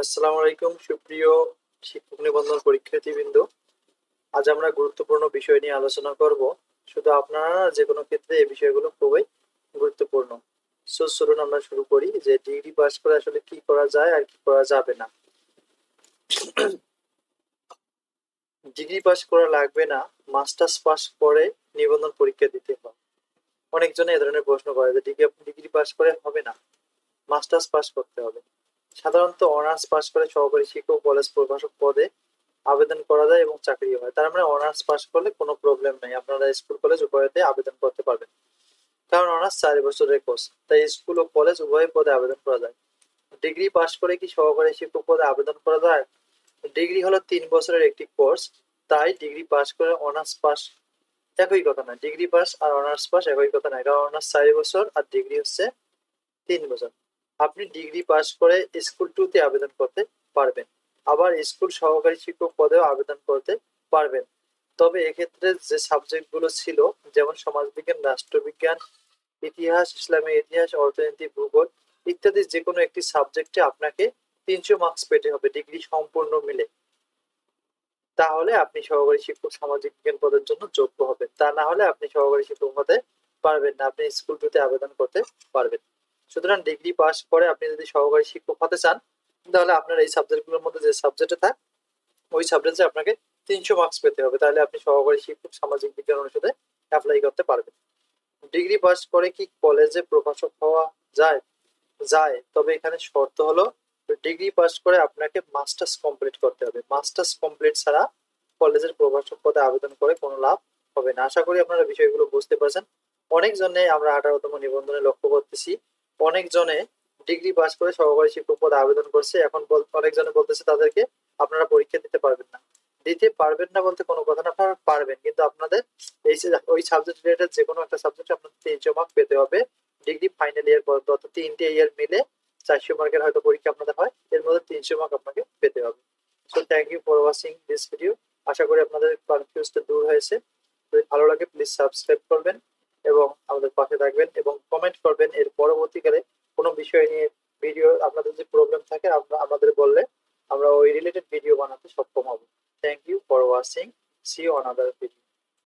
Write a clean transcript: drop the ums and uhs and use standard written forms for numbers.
আসসালামু আলাইকুম সুপ্রিয় শিক্ষক নিবন্ধন পরীক্ষার্থীবৃন্দ। আজ আমরা গুরুত্বপূর্ণ বিষয় নিয়ে আলোচনা করব। শুধু আপনারা না, যে কোনো ক্ষেত্রে এই বিষয়গুলো খুবই গুরুত্বপূর্ণ। চলুন আমরা শুরু করি যে ডিগ্রি পাস করে আসলে কি করা যায় আর কি করা যাবে না। ডিগ্রি পাস করা লাগবে না, মাস্টার্স পাস করে নিবন্ধন পরীক্ষা দিতে হয়। অনেকজনে এ ধরনের প্রশ্ন করে যে ডিগ্রি পাস করে হবে না, মাস্টার্স পাস করতে হবে। সাধারণত অনার্স পাস করে সহকারী শিক্ষক কলেজ প্রভাষক পদে আবেদন করা যায় এবং চাকরি হয়। তার মানে অনার্স পাস করলে কোনো প্রবলেম নেই, আপনারা স্কুল কলেজ উভয়তে আবেদন করতে পারবেন। কারণ অনার্স 4 বছরের কোর্স, তাই স্কুল ও কলেজ উভয় পদে আবেদন করা যায়। ডিগ্রি পাস করে কি সহকারী শিক্ষক পদে আবেদন করা যায়? ডিগ্রি হলো 3 বছরের একটি কোর্স, তাই ডিগ্রি পাস করে অনার্স পাস একই কথা না। ডিগ্রি পাস আর অনার্স পাস একই কথা নয়, কারণ অনার্স 4 বছর আর ডিগ্রি হচ্ছে 3 বছর। আপনি ডিগ্রি পাস করে স্কুল 2 তে আবেদন করতে পারবেন, আবার স্কুল সহকারী শিক্ষক পদেও আবেদন করতে পারবেন। তবে এক্ষেত্রে যে সাবজেক্ট গুলো ছিল, যেমন সমাজবিজ্ঞান, রাষ্ট্রবিজ্ঞান, ইতিহাস, ইসলামী ইতিহাস, অর্থনীতি, ভূগোল ইত্যাদি যে কোনো একটি সাবজেক্টে আপনাকে 300 মার্কস পেতে হবে ডিগ্রি সম্পূর্ণ মিলে। তাহলে আপনি সহকারী শিক্ষক সামাজিক বিজ্ঞান পদের জন্য যোগ্য হবেন। তা না হলে আপনি সহকারী শিক্ষক হতে পারবেন না, আপনি স্কুল 2 তে আবেদন করতে পারবেন। সুতরাং ডিগ্রি পাস করে আপনি যদি সহকারী শিক্ষক হতে চান, তাহলে আপনার এই সাবজেক্টগুলোর মধ্যে যে সাবজেক্টে থাক, ওই সাবজেক্টে আপনাকে 300 মার্কস পেতে হবে, তাহলে আপনি সহকারী শিক্ষক সামাজিক বিজ্ঞান অনুষদে অ্যাপ্লাই করতে পারবেন। ডিগ্রি পাস করে কি কলেজে প্রভাষক হওয়া যায়? যায়, তবে এখানে শর্ত হলো ডিগ্রি পাস করে আপনাকে মাস্টার্স কমপ্লিট করতে হবে। মাস্টার্স কমপ্লিট ছাড়া কলেজের প্রভাষক পদে আবেদন করে কোনো লাভ হবে না। আশা করি আপনারা বিষয়গুলো বুঝতে পারছেন। অনেকজনে আমরা 18তম নিবন্ধনে লক্ষ্য করতেছি, অনেকজনে ডিগ্রি পাস করে সহকারী শিক্ষক পদে আবেদন করছে। এখন অনেকজনে বলতেছে তাদেরকে আপনারা পরীক্ষা দিতে পারবেন না। দিতে পারবেন না বলতে কোনো কথা না, আপনারা পারবেন, কিন্তু আপনাদের এই ওই সাবজেক্ট রিলেটেড যে কোনো একটা সাবজেক্টে আপনাদের 300 মার্ক পেতে হবে ডিগ্রি ফাইনাল ইয়ার পর্যন্ত। অর্থাৎ 3টে ইয়ার মিলে 400 মার্কের হয়তো পরীক্ষা আপনাদের হয়, এর মধ্যে 300 মার্ক আপনাকে পেতে হবে। So thank you for watching this video. আশা করি আপনাদের কনফিউজটা দূর হয়েছে। যদি ভালো লাগে প্লিজ সাবস্ক্রাইব করবেন এবং আমাদের পাশে থাকবেন এবং কমেন্ট করবেন। এর পরবর্তীকালে কোনো বিষয় নিয়ে ভিডিও আপনাদের যে প্রবলেম থাকে আমাদের বললে আমরা ওই রিলেটেড ভিডিও বানাতে সক্ষম হব। Thank you for watching, see you on other video.